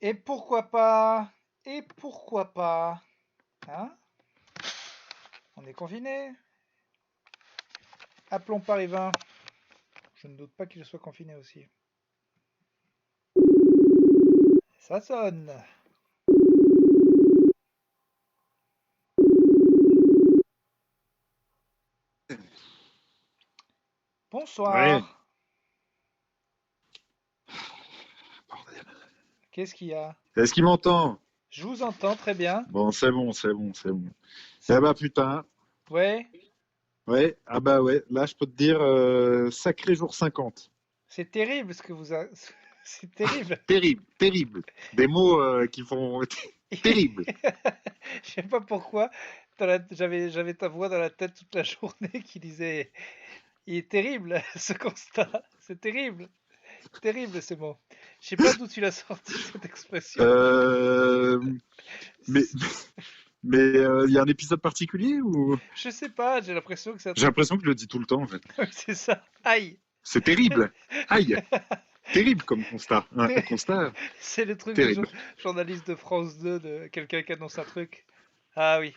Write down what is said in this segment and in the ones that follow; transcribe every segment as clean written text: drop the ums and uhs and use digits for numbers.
Et pourquoi pas? Et pourquoi pas? Hein? On est confiné? Appelons Paris 20. Je ne doute pas qu'il soit confiné aussi. Ça sonne. Ouais, Bonsoir. bordel. Qu'est-ce qu'il y a? Est-ce qu'il m'entend? Je vous entends très bien. Bon, c'est bon, c'est bon, c'est bon. C'est- Eh bah putain, Ouais, ouais, ah bah ouais, là je peux te dire sacré jour 50. c'est terrible ce que vous a... C'est terrible. Terrible, terrible. Des mots qui font terrible. Je sais pas pourquoi. J'avais ta voix dans la tête toute la journée qui disait il est terrible ce constat. C'est terrible. Terrible ces mots. Je sais pas d'où tu l'as sorti cette expression. Euh, mais mais il y a un épisode particulier ou Je sais pas, j'ai l'impression que c'est un j'ai truc. l'impression que je le dis tout le temps en fait. C'est ça. Aïe. C'est terrible. Aïe, terrible comme constat. Un constat C'est le truc de terrible. journaliste de France 2, de quelqu'un qui annonce un truc. Ah oui.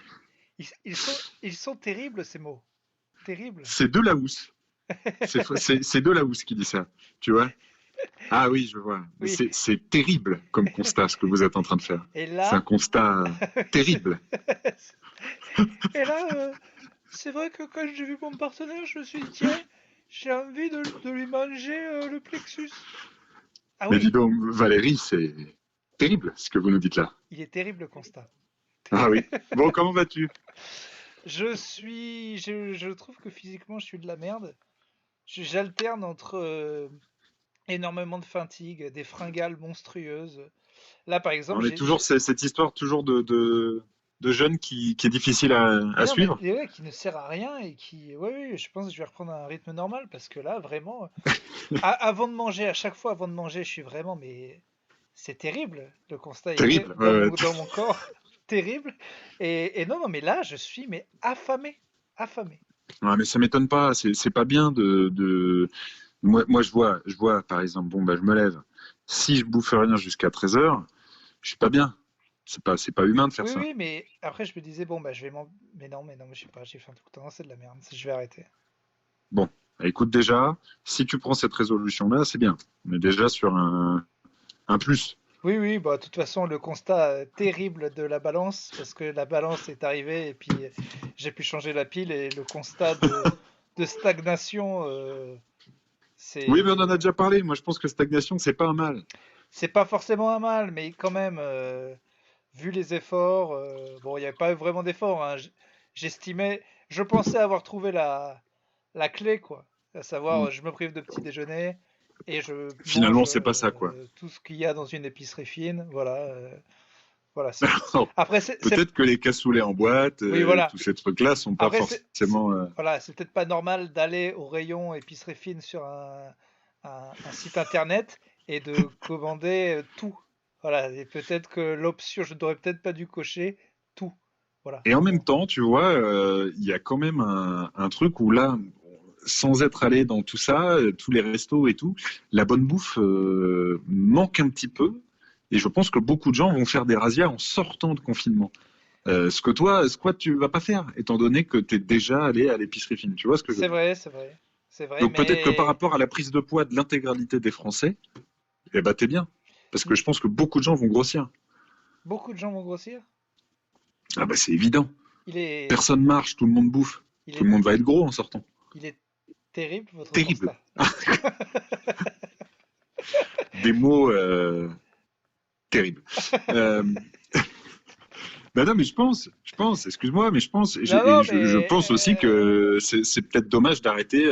Ils sont terribles ces mots. Terribles. C'est de la housse. C'est de la housse qui dit ça. Tu vois? Ah oui, je vois. Mais Oui. c'est terrible comme constat ce que vous êtes en train de faire. Et C'est un là, constat terrible. et là, c'est vrai que quand j'ai vu mon partenaire, je me suis dit, tiens, j'ai envie de lui manger le plexus. Ah Mais dis oui, donc, Valérie, c'est terrible ce que vous nous dites là. il est terrible le constat. Ah oui. Bon, comment vas-tu? Je trouve que physiquement, je suis de la merde. J'alterne entre énormément de fatigue, des fringales monstrueuses. Là, par exemple, On est toujours cette histoire toujours de jeunes qui est difficile mais à non, mais suivre. ouais, qui ne sert à rien et qui, ouais, oui, je pense que je vais reprendre un rythme normal parce que là, vraiment, avant de manger, à chaque fois avant de manger, je suis vraiment, mais c'est terrible. Le constat est Terrible. dans mon corps, terrible. Et non, non, mais là, je suis mais affamé, affamé. Ouais, mais ça m'étonne pas. C'est pas bien Moi, je vois, par exemple, bon, bah, je me lève. Si je bouffe rien jusqu'à 13 heures, je suis pas bien. C'est pas humain de faire Oui, ça. oui, mais après, je me disais, bon, bah, je vais mais non, mais je sais pas, j'ai faim tout le temps, c'est de la merde, je vais arrêter. Bon, écoute déjà, si tu prends cette résolution-là, c'est bien. On est déjà sur un plus. Oui, oui, bah, de toute façon, le constat terrible de la balance, parce que la balance est arrivée et puis j'ai pu changer la pile et le constat de stagnation, Oui, mais on en a c'est, déjà parlé. Moi, je pense que stagnation, c'est pas un mal. c'est pas forcément un mal, mais quand même, vu les efforts, bon, il n'y avait pas vraiment d'efforts, hein, j'estimais, je pensais avoir trouvé la clé, quoi. À savoir, Hmm. je me prive de petit déjeuner et je mange Finalement, c'est pas ça, quoi. tout ce qu'il y a dans une épicerie fine. Voilà, voilà. Après, Peut-être que les cassoulets en boîte, oui, voilà. tous ces trucs-là, sont pas Après, forcément. voilà, c'est peut-être pas normal d'aller au rayon épicerie fine sur un site internet et de commander tout. Voilà, et peut-être que l'option, je n'aurais peut-être pas dû cocher tout. Voilà. Et en même Bon. temps, tu vois, il y a quand même un truc où là, sans être allé dans tout ça, tous les restos et tout, la bonne bouffe manque un petit peu. Et je pense que beaucoup de gens vont faire des razzias en sortant de confinement. Ce que toi, tu vas pas faire, étant donné que tu es déjà allé à l'épicerie fine. Tu vois ce que je veux C'est dire? vrai, c'est vrai. C'est vrai, Donc peut-être que par mais rapport à la prise de poids de l'intégralité des Français, eh ben t'es bien. Parce que je pense que beaucoup de gens vont grossir. beaucoup de gens vont grossir. Ah bah c'est évident. Il est, Personne marche, tout le monde bouffe. il Tout le est, monde va être gros en sortant. il est terrible votre Terrible. constat. Des mots terribles. Euh, Ben non, mais excuse-moi, mais je pense, Non, et non, je pense aussi que c'est peut-être dommage d'arrêter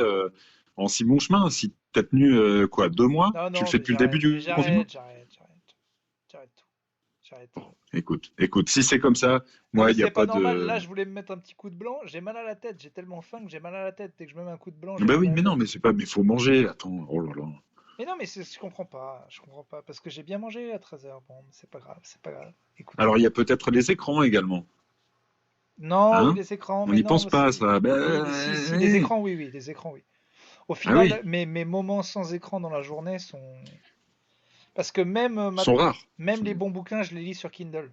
en si bon chemin. Si t'as tenu quoi, 2 mois, non, tu le non, fais mais depuis le début j'arrête, mais du confinement. j'arrête tout, j'arrête. Écoute, si c'est comme ça, Non, moi, mais il n'y a c'est pas pas normal. Là, de. je voulais me mettre un petit coup de blanc. J'ai mal à la tête. J'ai tellement faim que j'ai mal à la tête. Dès que je me mets un coup de blanc, j'ai Ben mal oui, à la mais non, tête. mais c'est pas. Mais faut manger. Attends, oh là là. Mais non, mais je comprends pas. Je comprends pas. Parce que j'ai bien mangé à 13 heures. Bon, c'est pas grave, c'est pas grave. Écoutez. Alors il y a peut-être les écrans également, Non, oui, hein? les écrans, On mais n'y non. pense pas à ça. Oui, si, les écrans, oui, oui, les écrans, oui. Au Ah oui. final, mes moments sans écran dans la journée sont. Parce que même, sont rares. même les bons bouquins, je les lis sur Kindle.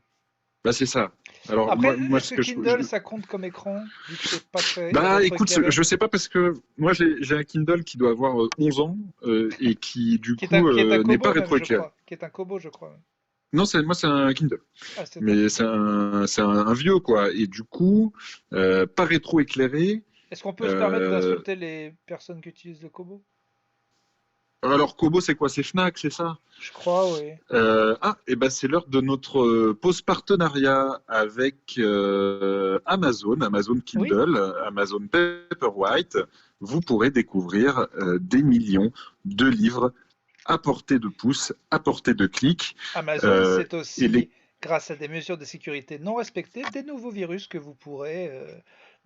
Bah, c'est ça. Alors, Après, moi est-ce ce que que Kindle, ça compte comme écran, vu que c'est pas très bah, écoute, rétroéclairé? je sais pas parce que moi, j'ai un Kindle qui doit avoir 11 ans et qui, du coup, Qui est un n'est pas Kobo même, je rétroéclairé. crois. Qui est un Kobo, je crois même. Non, moi, c'est un Kindle. Ah, c'est un Mais Kindle. c'est un vieux, quoi. Et du coup, pas rétroéclairé. Est-ce qu'on peut se permettre Euh, d'insulter les personnes qui utilisent le Kobo? alors, Kobo, c'est quoi? C'est Fnac, c'est ça? Je crois, oui. Et ben c'est l'heure de notre pause partenariat avec Amazon Oui, Kindle, Amazon Paperwhite. Vous pourrez découvrir des millions de livres à portée de pouce, à portée de clic. Amazon, Euh, c'est et aussi, les grâce à des mesures de sécurité non respectées, des nouveaux virus que vous pourrez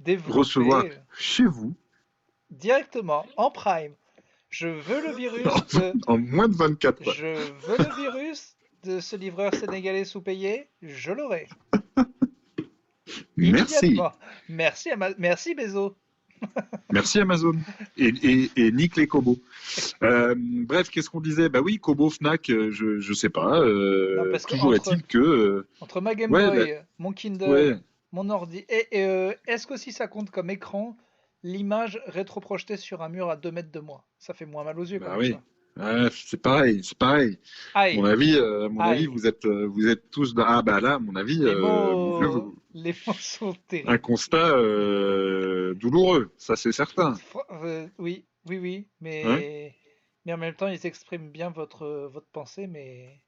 développer recevoir chez vous directement en Prime. Je veux le virus de, en moins de 24 heures. je veux le virus de ce livreur sénégalais sous-payé, je l'aurai Merci. immédiatement. Merci, merci Bezos. Merci Amazon. Et nique les Kobo. Bref, qu'est-ce qu'on disait? Bah oui, Kobo, Fnac, je sais pas. Non, parce que Toujours est-il que entre ma Game ouais, bah, Boy, mon ouais, Kindle, mon ordi, est-ce que si ça compte comme écran, l'image rétroprojetée sur un mur à 2 mètres de moi? Ça fait moins mal aux yeux quand bah même, oui. ça. Ouais, c'est pareil, c'est pareil. Aïe, À mon avis, aïe. vous êtes tous dans... Ah bah là, à mon avis, Les mots sont un terribles. constat douloureux, ça c'est certain. Oui, oui, oui, Hein. mais en même temps, ils expriment bien votre pensée, mais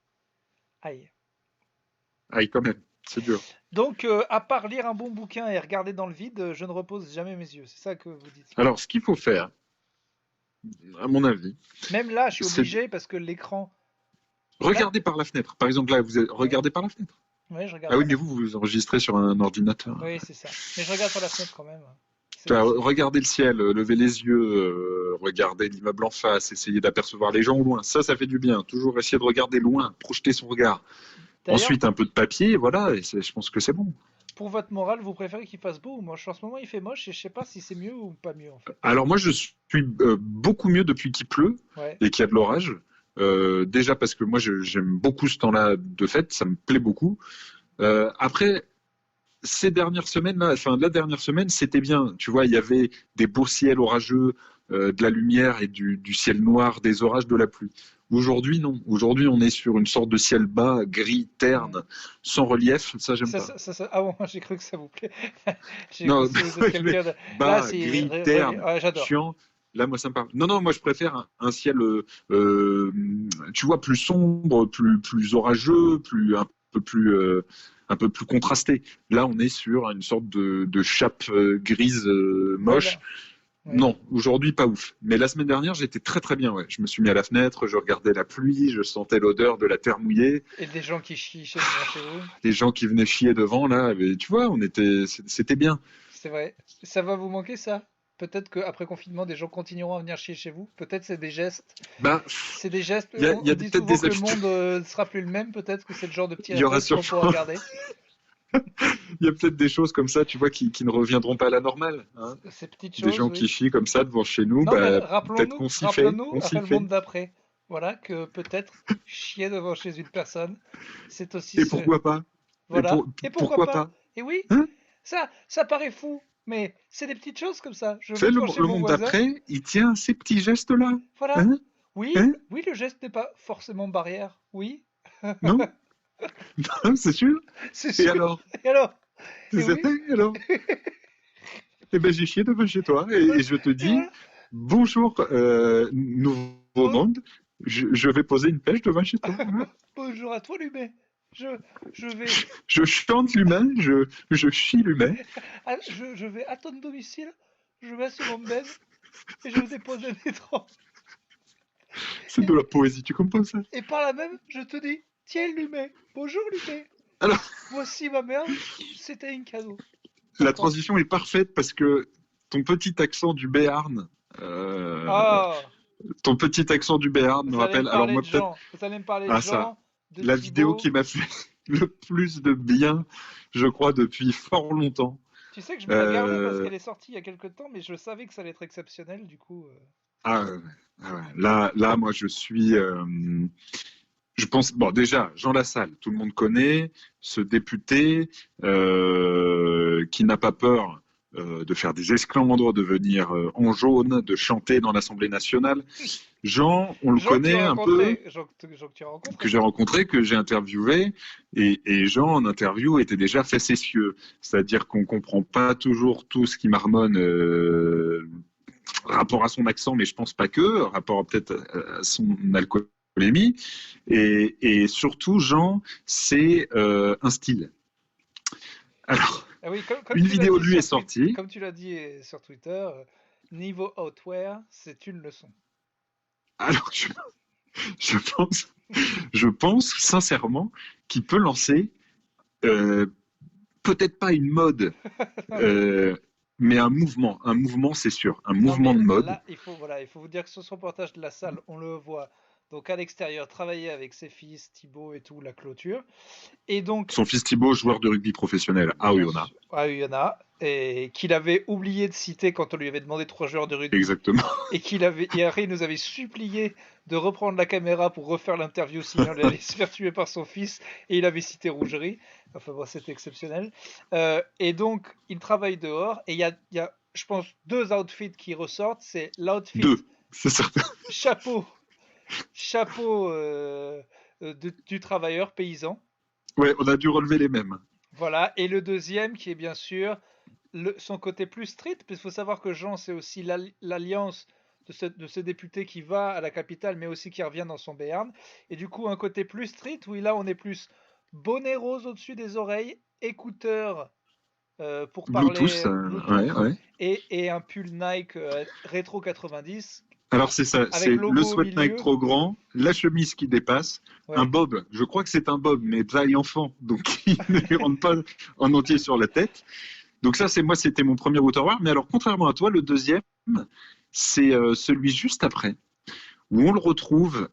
aïe. Aïe, quand même, c'est dur. Donc, à part lire un bon bouquin et regarder dans le vide, je ne repose jamais mes yeux. C'est ça que vous dites. Alors, ce qu'il faut faire, à mon avis, Même là, je suis c'est obligé parce que l'écran. Là, regarder par la fenêtre. Par exemple, là, ouais, regardez par la fenêtre. ouais, je regarde Ah oui, par mais la vous, fenêtre. vous enregistrez sur un ordinateur. Oui, c'est ça. Mais je regarde par la fenêtre quand même. Tu C'est, vois, c'est- regarder le ciel, lever les yeux, regarder l'immeuble en face, essayer d'apercevoir les gens au loin. Ça fait du bien. Toujours essayer de regarder loin, projeter son regard. D'ailleurs, Ensuite, un peu de papier, voilà, et je pense que c'est bon. pour votre morale, vous préférez qu'il fasse beau ou moche? En ce moment, il fait moche et je sais pas si c'est mieux ou pas mieux en fait. Alors moi, je suis beaucoup mieux depuis qu'il pleut Ouais. et qu'il y a de l'orage. Déjà parce que moi, j'aime beaucoup ce temps-là de fête, ça me plaît beaucoup. Après, ces dernières semaines là, enfin la dernière semaine, c'était bien. Tu vois, il y avait des beaux ciels orageux, de la lumière et du ciel noir, des orages, de la pluie. Aujourd'hui, non. Aujourd'hui, on est sur une sorte de ciel bas, gris, Hmm. terne, sans relief. Ça, j'aime pas. Ah bon, j'ai cru que ça vous plaît. J'ai cru Non, que vous êtes quelqu'un de. Là, bas, c'est. gris, terne, Ouais, j'adore. chiant. Là, moi, ça me parle. Non, non, moi, je préfère un ciel, euh, tu vois, plus sombre, plus orageux, un peu plus contrasté. Là, on est sur une sorte de chape grise Ouais, moche. là. Ouais. Non, aujourd'hui, pas ouf. Mais la semaine dernière, j'étais très très bien. Ouais. Je me suis mis à la fenêtre, je regardais la pluie, je sentais l'odeur de la terre mouillée, Et des gens qui chient devant chez vous. les gens qui venaient chier devant là. Et tu vois, c'était bien. C'est vrai. Ça va vous manquer ça? Peut-être qu'après confinement, des gens continueront à venir chier chez vous. Peut-être c'est des gestes. Bah, C'est des gestes. il y On a dit peut-être souvent des que le habitudes. monde ne sera plus le même. Peut-être que c'est le genre de petits Il y aura réflexes qu'on pourra sûrement, garder. il y a peut-être des choses comme ça, tu vois, qui ne reviendront pas à la normale. Hein. Ces petites Des choses, gens qui oui. chient comme ça devant chez nous, Non, mais bah, peut-être rappelons-nous, qu'on s'y fait, rappelons-nous on s'y le fait. monde d'après. Voilà, que peut-être chier devant chez une personne, c'est aussi Et ce. pourquoi pas? Voilà. Et pourquoi Pourquoi pas? pas? Et oui, Hein? ça paraît fou, mais c'est des petites choses comme ça. Je Tu sais, vais devant chez le mon monde voisin. d'après, il tient à ces petits gestes-là. Voilà. Hein? Oui, Hein? oui, le geste n'est pas forcément barrière. Oui, Non? Non, c'est sûr? c'est Et sûr. alors? Et alors? Et oui, C'était, alors? Eh ben, j'ai chié devant chez toi et je te et dis, voilà. bonjour, nouveau Bon- monde, je vais poser une pêche devant chez toi. Hein. Bonjour à toi, Lumet. Je, je vais, Je chante l'humain, je chie l'humain. je vais à ton domicile. Je vais sur mon bed et je dépose un étrange. C'est de la poésie, tu comprends ça? Et par là même, je te dis, tiens, Lumet. Bonjour, Lumet. Alors, Voici ma merde. C'était un cadeau. la Attends. transition est parfaite parce que ton petit accent du Béarn, euh, Ah, ton petit accent du Béarn me vous allez me rappelle. Alors parler moi de peut-être, Jean. Vous allez me parler de ah ça, Jean, de la vidéo Thibaut. qui m'a fait le plus de bien, je crois, depuis fort longtemps. Tu sais que je me la gardais parce Euh, qu'elle est sortie il y a quelques temps, mais je savais que ça allait être exceptionnel, du coup. ah, ouais, moi je suis. Je pense, bon, déjà, Jean Lassalle, tout le monde connaît, ce député qui n'a pas peur de faire des esclandres, de venir en jaune, de chanter dans l'Assemblée nationale. Jean, on le Jean que tu connaît as un peu, rencontré, Jean que tu as rencontré que j'ai toi. rencontré, que j'ai interviewé, et Jean, en interview, était déjà facétieux. C'est-à-dire qu'on comprend pas toujours tout ce qui marmonne rapport à son accent, mais je pense pas que, rapport peut-être à son alcoolémie. Et surtout, Jean, c'est un style. Alors, Ah oui, comme une tu l'as vidéo dit de lui est sur sortie. comme tu l'as dit sur Twitter, niveau outwear, c'est une leçon. Alors, je pense, je pense sincèrement qu'il peut lancer euh, peut-être pas une mode, euh, mais un mouvement c'est sûr, un Non, mouvement mais de mode. là, il faut vous dire que sur son reportage de la salle, on le voit donc à l'extérieur travailler avec ses fils, Thibaut et tout, la clôture. Et donc, Son fils Thibaut, joueur de rugby professionnel. Ah oui, bien on a. sûr, ah oui, il y en a, et qu'il avait oublié de citer quand on lui avait demandé 3 joueurs de rugby, Exactement. et après il nous avait supplié de reprendre la caméra pour refaire l'interview, sinon il allait se faire tuer par son fils, et il avait cité Rougerie. Enfin bon, c'était exceptionnel. Et donc, il travaille dehors, et il y a, je pense, 2 outfits qui ressortent. C'est l'outfit Deux, c'est certain. chapeau, chapeau du travailleur paysan. Ouais, on a dû relever les mêmes. Voilà, et le deuxième qui est bien sûr son côté plus street, parce qu'il faut savoir que Jean, c'est aussi l'alliance de ce député qui va à la capitale, mais aussi qui revient dans son Béarn. Et du coup, un côté plus street, où là, on est plus bonnet rose au-dessus des oreilles, écouteurs pour Bluetooth, parler Bluetooth, ouais, ouais. et un pull Nike rétro 90, Alors c'est ça, avec c'est le logo au sweat Nike milieu. trop grand, la chemise qui dépasse, un Ouais. bob. Je crois que c'est un bob, mais taille enfant, donc il ne lui rentre pas en entier sur la tête. Donc ça, c'est moi, c'était mon premier outerwear. Mais alors, contrairement à toi, le deuxième, c'est celui juste après, où on le retrouve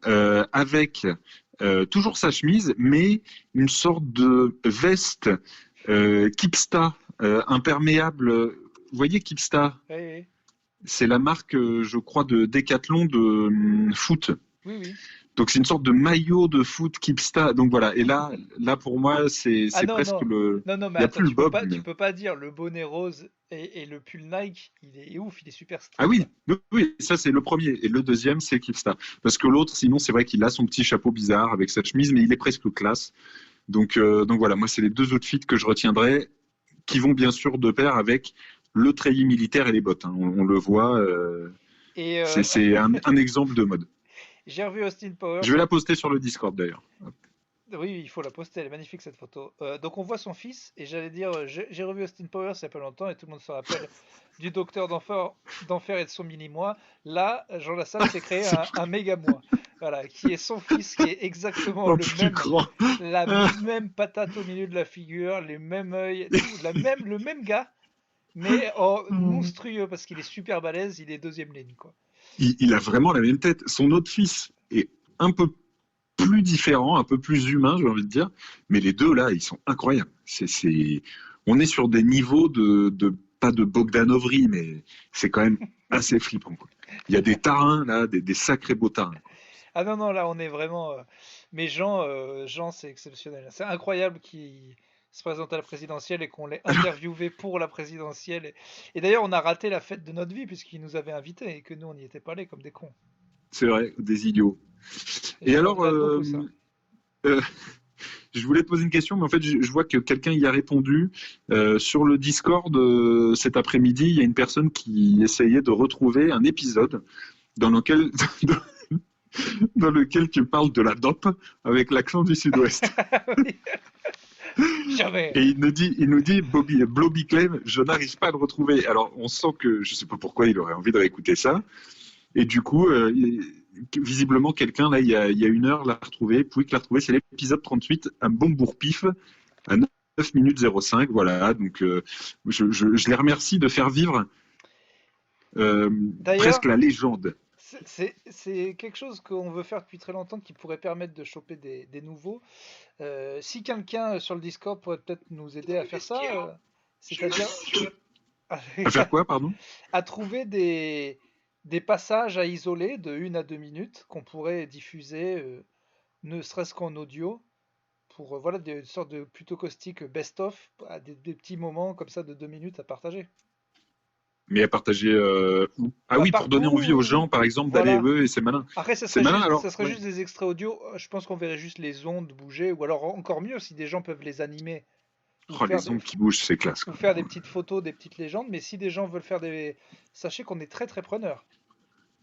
avec toujours sa chemise, mais une sorte de veste Kipsta, imperméable. Vous voyez Kipsta? Oui, oui, C'est la marque, je crois, de Decathlon de foot. oui, oui. Donc c'est une sorte de maillot de foot Kipsta. Donc voilà. Et là pour moi, Ah c'est non, presque non, le. non, non, mais Il n'y a attends, plus le bob, tu mais. peux pas dire le bonnet rose et le pull Nike, il est ouf, il est super Ah street là. oui, oui, oui, ça c'est le premier. Et le deuxième, c'est Kipsta. Parce que l'autre, sinon, c'est vrai qu'il a son petit chapeau bizarre avec sa chemise, mais il est presque classe. Donc voilà, moi, c'est les deux outfits que je retiendrai, qui vont bien sûr de pair avec le treillis militaire et les bottes, hein. On le voit, Et c'est un exemple de mode. j'ai revu Austin Powers. Je vais la poster sur le Discord d'ailleurs. Oui, il faut la poster, elle est magnifique cette photo. Donc on voit son fils, et j'allais dire, j'ai revu Austin Powers il y a pas longtemps, et tout le monde se rappelle du docteur d'enfer et de son mini-moi. Là, Jean Lassalle s'est créé un méga moi. Voilà, qui est son fils, qui est exactement En plus grand. la même patate au milieu de la figure, les mêmes yeux, tout, le même gars, mais monstrueux parce qu'il est super balèze, il est deuxième ligne, quoi. Il a vraiment la même tête. Son autre fils est un peu plus différent, un peu plus humain, j'ai envie de dire. Mais les deux, là, ils sont incroyables. On est sur des niveaux pas de Bogdanovri, mais c'est quand même assez flippant, quoi. Il y a des tarins, là, des sacrés beaux tarins. Ah non, non, là on est vraiment. Mais Jean, c'est exceptionnel. C'est incroyable qu'il se présente à la présidentielle et qu'on l'ait interviewé pour la présidentielle. Et d'ailleurs, on a raté la fête de notre vie puisqu'il nous avait invités et que nous, on n'y était pas allés comme des cons. C'est vrai, des idiots. Et Et je alors, regrette beaucoup ça. euh, je voulais te poser une question, mais en fait, je vois que quelqu'un y a répondu. Sur le Discord, cet après-midi, il y a une personne qui essayait de retrouver un épisode dans lequel, dans lequel tu parles de la dope avec l'accent du sud-ouest. Oui. Jamais. Et il nous dit, Bobby Clem, je n'arrive pas à le retrouver. Alors, on sent que, je sais pas pourquoi, il aurait envie de réécouter ça. Et du coup, visiblement, quelqu'un, là, il y a une heure, l'a retrouvé. Pouic l'a retrouvé. C'est l'épisode 38, un bon bourre-pif, à 9 minutes 05. Voilà. Donc, je les remercie de faire vivre D'ailleurs, presque la légende. c'est quelque chose qu'on veut faire depuis très longtemps qui pourrait permettre de choper des nouveaux. Si quelqu'un sur le Discord pourrait peut-être nous aider à faire ça, c'est-à-dire À faire quoi, pardon? à trouver des passages à isoler de 1 à 2 minutes qu'on pourrait diffuser ne serait-ce qu'en audio, pour voilà, des sortes de plutôt caustiques best-of, des petits moments comme ça de 2 minutes à partager. Mais à partager où? Ah Bah, oui, pour donner envie aux gens, par exemple, d'aller. voilà. Oui, c'est malin. Après, C'est malin, alors. ça serait Ouais. juste des extraits audio. Je pense qu'on verrait juste les ondes bouger, ou alors encore mieux si des gens peuvent les animer ou Oh, faire les ondes qui bougent, c'est classe, ou quoi. faire des petites photos, des petites légendes. Mais si des gens veulent faire des, sachez qu'on est très très preneur.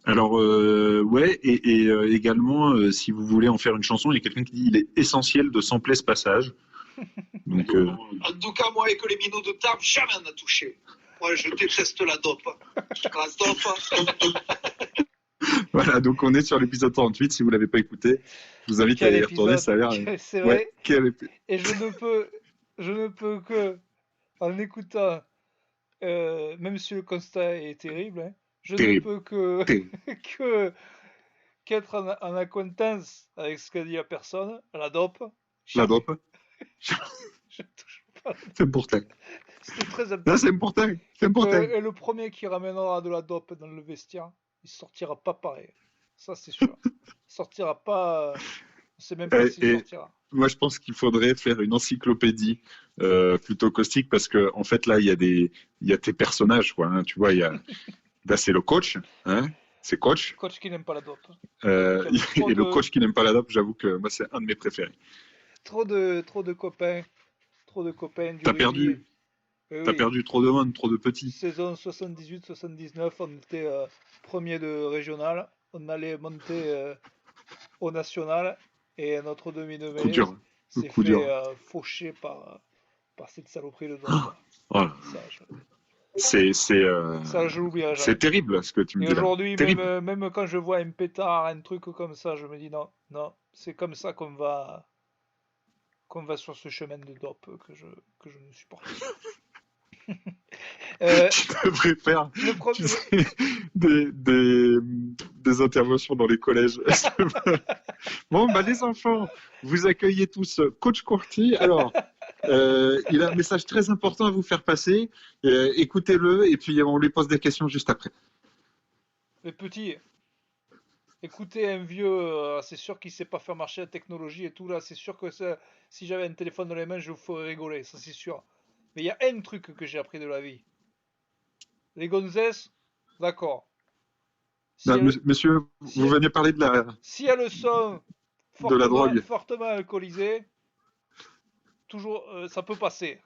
Alors, ouais, et également, si vous voulez en faire une chanson, il y a quelqu'un qui dit il est essentiel de sampler ce passage. Donc, En tout cas, moi, avec les minots de table, jamais on n'a touché. Moi, je déteste la dope. La dope. voilà, donc on est sur l'épisode 38. Si vous l'avez pas écouté, je vous invite à Quel y retourner. Ça a l'air. épisode! C'est Ouais, vrai. quel Et je ne peux que, en écoutant, même si le constat est terrible, hein, je ne terrible, peux que, terrible. que qu'être en acquaintance avec ce qu'a dit la personne, la dope. La Jamais. dope, Je touche pas. c'est important. C'était très Là, important. c'est important. C'est important. Et le premier qui ramènera de la dope dans le vestiaire, il sortira pas pareil. Ça, c'est sûr. Il sortira pas. On sait même pas s'il Et sortira. moi, je pense qu'il faudrait faire une encyclopédie plutôt caustique parce que, en fait, là, il y a tes personnages, quoi. Hein, tu vois, là, c'est le coach, hein, c'est coach. Coach qui n'aime pas la dope. Et le coach qui n'aime pas la dope, j'avoue que moi, c'est un de mes préférés. Trop de copains. Trop de copains du T'as rugby. perdu, t'as Oui. perdu trop de monde, trop de petits. Saison 78-79, on était premier de régional. On allait monter au national. Et notre demi de Coup mêlée dur, le s'est coup fait dur. faucher par cette saloperie de dope. Voilà. Ça, C'est je l'oublierai jamais. terrible ce que tu me Et dis là. aujourd'hui, Terrible. même quand je vois un pétard, un truc comme ça, je me dis non, non, c'est comme ça qu'on va sur ce chemin de dope que je ne supporte pas. Tu devrais faire Le pro- tu sais, des interventions dans les collèges. Bon, bah, les enfants, vous accueillez tous Coach Courty. Alors, il a un message très important à vous faire passer. Écoutez-le et puis on lui pose des questions juste après. Les petits, écoutez un vieux, c'est sûr qu'il sait pas faire marcher la technologie et tout là, c'est sûr que si j'avais un téléphone dans les mains, je vous ferais rigoler, ça c'est sûr. Mais il y a un truc que j'ai appris de la vie. Les gonzesses, d'accord. Si Non, elles, monsieur, si vous elles- venez parler si elles sont de la drogue. fortement alcoolisées, toujours, ça peut passer.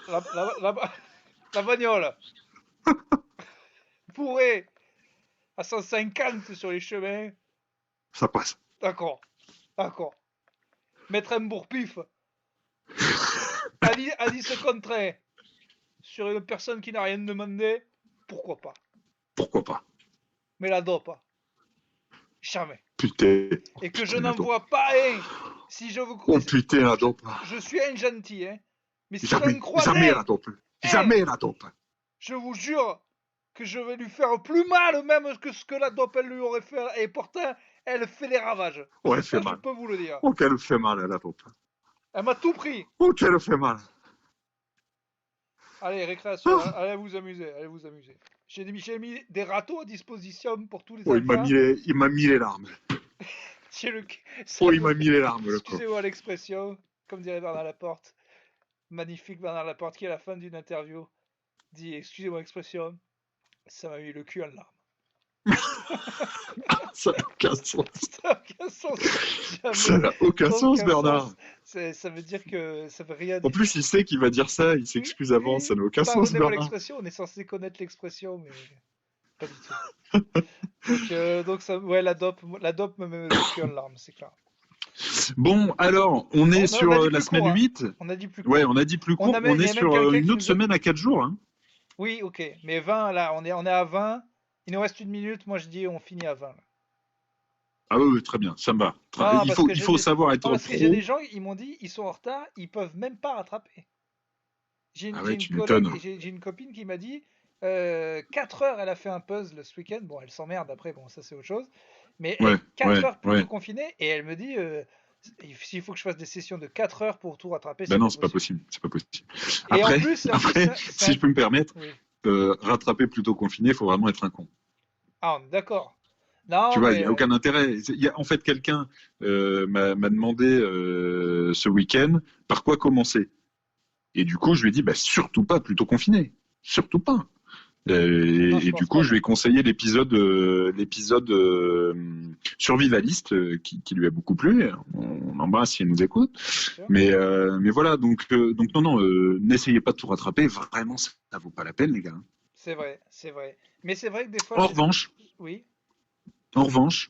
La, la, la, la bagnole pourrait à 150 sur les chemins, Ça passe. d'accord, d'accord. Mettre un bourre-pif à 10 contraints sur une personne qui n'a rien demandé, pourquoi pas. Pourquoi pas? Mais la dope, jamais. Putain. Et que je Putain, la n'en dope. vois pas un. Si je vous Oh putain, la dope. je suis un gentil, hein. Mais si Jamais, j'en croise jamais un, la dope. Jamais la dope. je vous jure que je vais lui faire plus mal même que ce que la dope elle lui aurait fait. Et pourtant, elle fait des ravages. Oh, elle Ça, fait je mal. peux vous le dire. Oh, qu'elle fait mal, la dope. Elle m'a tout pris. Oh, qu'elle fait mal. Allez, récréation, allez vous amuser, allez vous amuser. J'ai mis des râteaux à disposition pour tous les Oh, enfants. il m'a mis les larmes. J'ai le... Oh, il m'a mis les larmes, le con. Excusez-moi l'expression, comme dirait Bernard Laporte. Magnifique Bernard Laporte qui, à la fin d'une interview, dit excusez-moi l'expression, ça m'a mis le cul en larmes. Ça n'a aucun sens. Ça n'a aucun sens. Ça n'a aucun sens, Bernard. Ça veut dire que ça veut rien En dire. plus, il sait qu'il va dire ça, il s'excuse avant, Oui, ça n'a aucun sens, pardonnez-moi Bernard. l'expression, on est censé connaître l'expression, mais pas du tout. Donc ça, ouais, la dope me met le cul en larmes, c'est clair. Bon, alors, on est On a sur dit plus la semaine court, hein. 8. On a dit plus court. Ouais, on a dit plus court. On a même- On il y est a même sur quelqu'un qui une autre nous a- semaine à 4 jours. Hein. Oui, ok, mais 20, là, on est à 20. Il nous reste 1 minute, moi je dis on finit à 20. Là. Ah oui, oui, très bien, ça me va. Non, Il parce faut, que il j'ai faut des- savoir être Non, parce que pro. j'ai des gens, ils m'ont dit, ils sont en retard, ils peuvent même pas rattraper. Ah ouais, tu J'ai une collègue, m'étonnes. j'ai une copine qui m'a dit, 4 heures, elle a fait un puzzle ce week-end. Bon, elle s'emmerde après, bon, ça c'est autre chose. Mais Ouais, 4 ouais, heures plutôt ouais. confinée, et elle me dit, s'il faut que je fasse des sessions de 4 heures pour tout rattraper, Ben non, c'est pas possible. C'est pas possible. Et Après, en plus, après c'est si je peux me permettre, Oui. rattraper plutôt confiné, il faut vraiment être un con. Ah, d'accord. Non, Tu vois, il n'y mais a aucun intérêt. En fait, quelqu'un m'a demandé ce week-end par quoi commencer. Et du coup, je lui ai dit, bah, surtout pas, plutôt confiné. Surtout pas. non, je Et du pense coup, pas, je lui moi. ai conseillé l'épisode survivaliste qui lui a beaucoup plu. On embrasse si elle nous écoute. Bien sûr. Mais voilà, donc non, non, n'essayez pas de tout rattraper. Vraiment, ça vaut pas la peine, les gars. C'est vrai, c'est vrai. Mais c'est vrai que des fois, En revanche, oui. en revanche,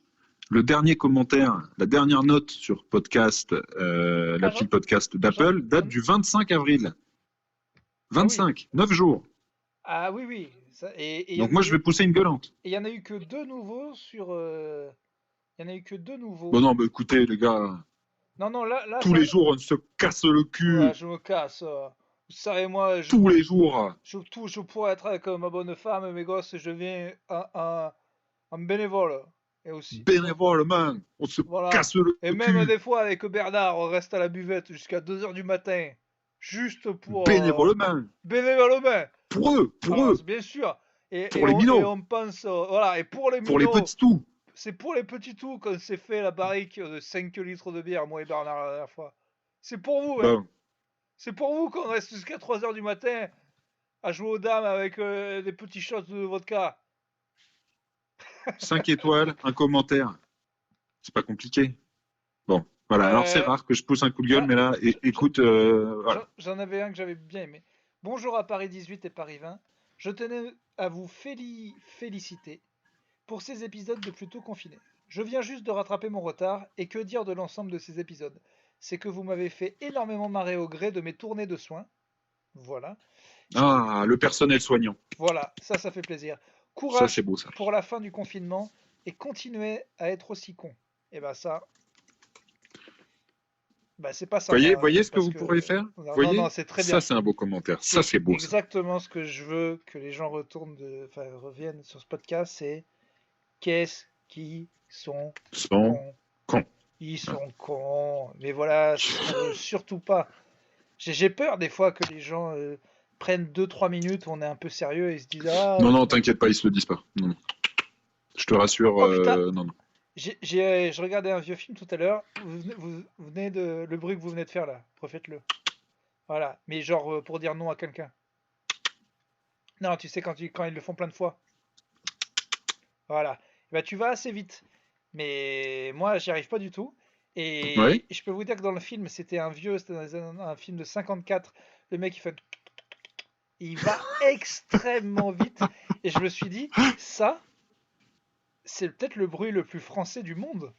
le dernier commentaire, la dernière note sur podcast, Ah, l'appli podcast d'Apple, date du 25 avril. Ah oui. 25, 9 jours. Ah oui, oui. Et Donc moi, je vais pousser une gueulante. il y en a eu que deux nouveaux sur. Il y en a eu que deux nouveaux. Bon, non, bah, écoutez, les gars, Non, non, là, tous les jours, on se casse le ouais, cul. je me casse. Ça et moi, Tous les jours. je pourrais être avec ma bonne femme, mes gosses, je viens en bénévole. Et aussi. Bénévolement, on se Voilà. casse le Et même cul. des fois, avec Bernard, on reste à la buvette jusqu'à 2 h du matin. Juste pour. Bénévolement. Bénévolement. Pour eux, pour Alors, eux. bien sûr. Pour les minots. Et on pense. Voilà. Et pour les Pour les minots, petits tout. c'est pour les petits tout qu'on s'est fait la barrique de 5 litres de bière, moi et Bernard, la dernière fois. C'est pour vous, hein. Bon, C'est pour vous qu'on reste jusqu'à 3 h du matin à jouer aux dames avec des petits shots de vodka. 5 étoiles, un commentaire. C'est pas compliqué. Bon, voilà. Alors c'est rare que je pousse un coup de gueule, Ah, mais là, écoute, voilà. J'en avais un que j'avais bien aimé. Bonjour à Paris 18 et Paris 20. Je tenais à vous féliciter pour ces épisodes de plutôt confinés. Je viens juste de rattraper mon retard, et que dire de l'ensemble de ces épisodes? C'est que vous m'avez fait énormément marrer au gré de mes tournées de soins. Voilà. Ah, le personnel soignant. Voilà, ça fait plaisir. Ça, Courage c'est beau, ça. pour la fin du confinement et continuez à être aussi con. Et bah ça, bah c'est pas ça. Voyez ce que vous pourrez faire. Non, Voyez, non, c'est très bien. ça, c'est un beau commentaire. Ça, c'est beau. Ça. Exactement ce que je veux que les gens reviennent sur ce podcast, c'est qu'est-ce qu'ils sont Sans cons. con. Ils sont cons. Mais voilà, surtout pas. J'ai peur des fois que les gens prennent 2-3 minutes où on est un peu sérieux et se disent ah. Non, non, t'inquiète pas, ils se le disent pas. Non, non. Je te rassure. Oh, putain. Non, non. Je regardais un vieux film tout à l'heure. Vous venez de le bruit que vous venez de faire là. Refaites-le. Voilà. Mais genre pour dire non à quelqu'un. Non, tu sais quand ils le font plein de fois. Voilà. Bah tu vas assez vite. Mais moi j'y arrive pas du tout. Et Oui. je peux vous dire que dans le film, c'était un film de 54. Le mec il va extrêmement vite. Et je me suis dit, ça, c'est peut-être le bruit le plus français du monde.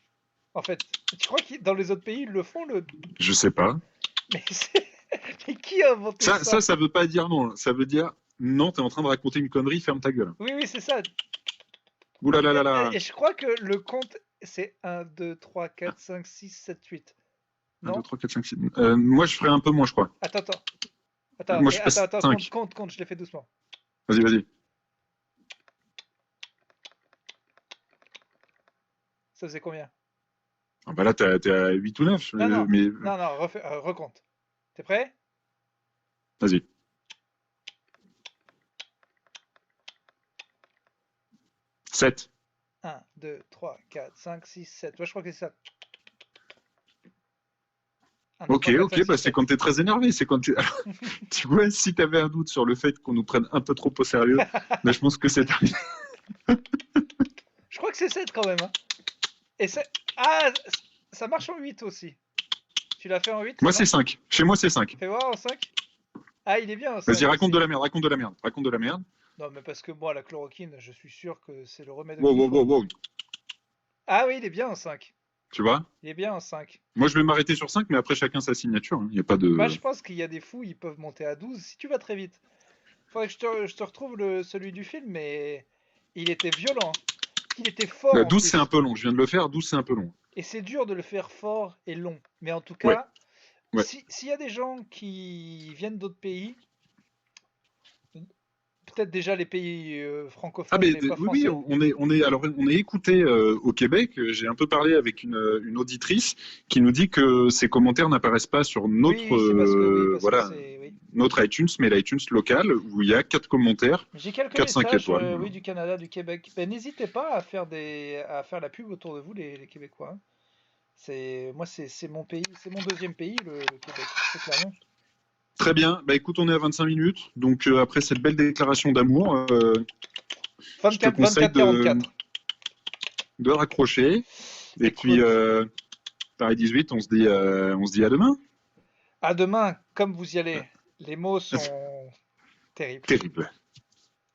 En fait, tu crois que dans les autres pays, ils le font Je sais pas. Mais, mais qui a inventé ça? Ça veut pas dire non. Ça veut dire non, t'es en train de raconter une connerie, ferme ta gueule. Oui, c'est ça. Ouh là là là là. Et je crois que le compte, c'est 1, 2, 3, 4, 5, 6, 7, 8. 1, Non 2, 3, 4, 5, 6. Moi, je ferais un peu moins, je crois. Attends, Moi, je passe 5. compte, je l'ai fait doucement. Vas-y, vas-y. Ça faisait combien? Ah bah là, t'es à 8 ou 9. Non, mais... non, recompte. T'es prêt? Vas-y. 7. 1, 2, 3, 4, 5, 6, 7. Ouais, je crois que c'est ça. 1, 2, Ok, 3, 4, 5, 6, bah 7. c'est quand t'es très énervé. C'est quand t'es... Tu vois, si t'avais un doute sur le fait qu'on nous prenne un peu trop au sérieux, bah, je pense que c'est... Je crois que c'est 7 quand même. Hein. Et ah, ça marche en 8 aussi. Tu l'as fait en 8? Moi, c'est 5. Chez moi, c'est 5. Fais voir en 5. Ah, il est bien en 5. Vas-y, raconte de la merde, raconte de la merde, raconte de la merde. Non, mais parce que moi, la chloroquine, je suis sûr que c'est le remède. Wow. Ah oui, il est bien en 5. Tu vois? Il est bien en 5. Moi, je vais m'arrêter sur 5, mais après, chacun sa signature. Il n'y a pas de... Moi, je pense qu'il y a des fous, ils peuvent monter à 12 si tu vas très vite. Faudrait que je te retrouve celui du film, mais il était violent. Il était fort. 12, c'est un peu long. Je viens de le faire. 12, c'est un peu long. Et c'est dur de le faire fort et long. Mais en tout cas, Ouais. s'il y a des gens qui viennent d'autres pays, peut-être déjà les pays francophones, Ah mais mais pas oui, français. on est écouté au Québec. J'ai un peu parlé avec une auditrice qui nous dit que ces commentaires n'apparaissent pas sur notre Oui, c'est parce que, voilà. c'est, oui. notre iTunes, mais l'iTunes local, où il y a 4 commentaires, J'ai quelques 4-5 messages, étoiles. Voilà. oui, du Canada, du Québec. Ben, n'hésitez pas à faire à faire la pub autour de vous, les Québécois, hein. Moi, c'est mon pays, c'est mon deuxième pays, le Québec, très clairement. Très bien. Bah écoute, on est à 25 minutes. Donc après cette belle déclaration d'amour, je te 24, conseille 24, 44. de raccrocher. Et Écoute, puis, Paris 18, on se dit à demain. à demain, comme vous y allez. Les mots sont terribles, Terrible.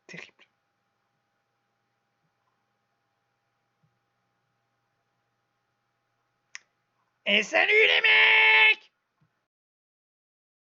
terribles. Et salut les mecs!